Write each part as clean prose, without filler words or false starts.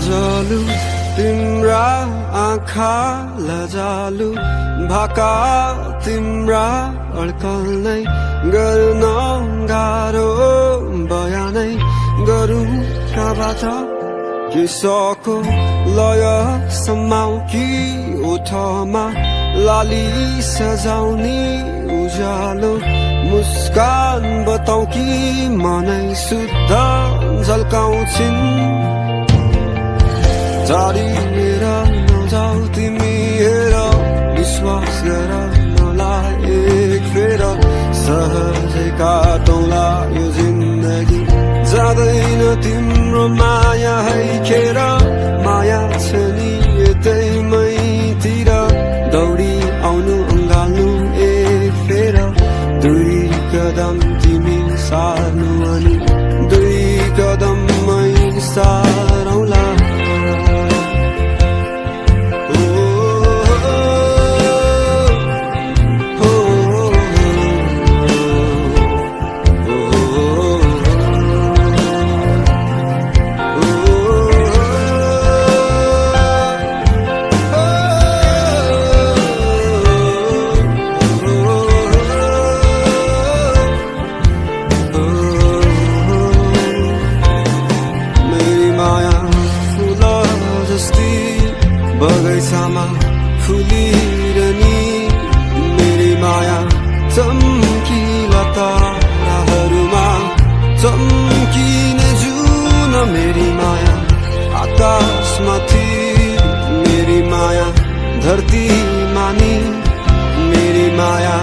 लजालु तिम्रा आँखा लजालु भाका तिम्रा अड्कल नै गर्न गाह्रो बयानै गरौँ कहाँबाट किसको लय समाउ कि ओठमा लाली सजाउने उज्यालो मुस्कान बताउ कि मनै शुद्ध झल्काउँछिन् टाढिएर नजाऊ तिमी हेर विश्वास गर मलाई एक फेर सहजै काटौँला यो जिन्दगी जाँदैन तिम्रो माया है खेर माया छ नि यतैमैतिर दौडी आउनु अँगाल्नु एक फेर दुई कदम तिमी सार्नु अनि दुई कदममै सारौँला बगैँचामा फुलिरहने मेरी माया चम्किला ताराहरूमा चम्किने जुन मेरी माया आकाशमाथि मेरी माया धरतीमा नि मेरी माया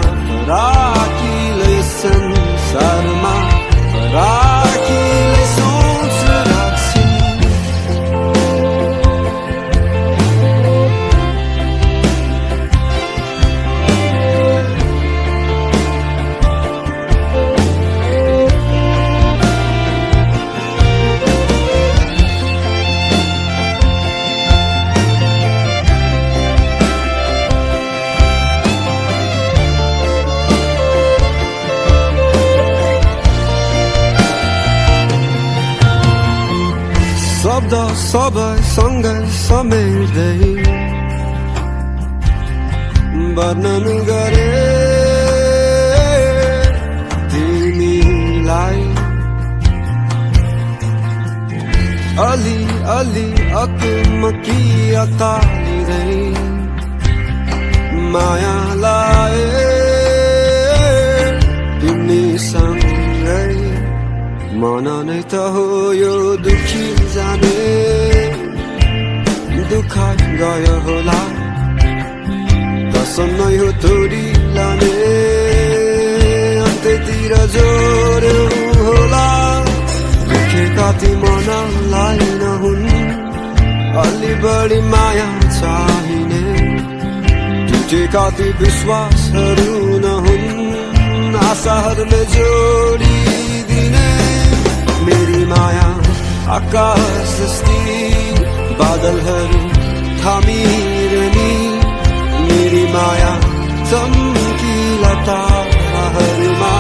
राखिलै संसारमा राखिलै सोच राख्छिन् शब्द सबै सँगै समेट्दै वर्णन गरे तिमीलाई अलि अलि अकमकी अतालिँदै माया लाए तिमीसँगै मन नै त हो यो दुखी जाने दुःख गयो होला कसम नै हो थोडी लाने अन्त्यतिर जोड्यो होला दुखेका ती मनलाई नहुन् अलि बढी माया चाहिने टुटेका ती विश्वासहरू नहुन् आशाहरूले जोडिदिने मेरी माया आकाश जस्ती बादलहरू थामिरहने मेरी माया चम्किला ताराहरूमा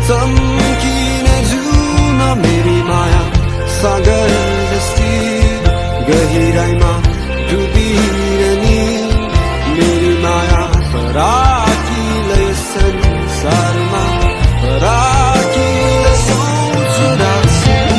चम्किने जुन मेरी माया सागर जस्ती गहिराइमा डुबिरहने मेरी माया राखिलै संसारमा राखिलै सोच राख्छिन्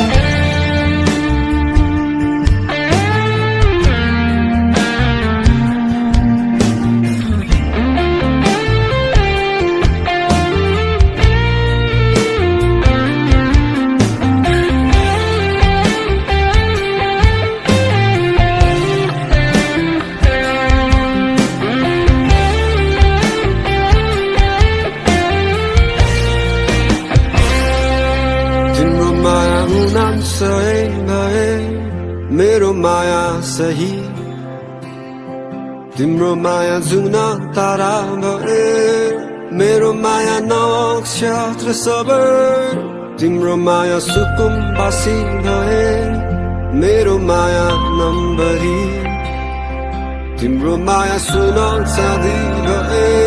सही भए मेरो माया सही तिम्रो माया जुन तारा भए मेरो माया नक्षत्र सबै तिम्रो माया सुकुम्बासी भए मेरो माया नम्बरी तिम्रो माया सुन चाँदी भए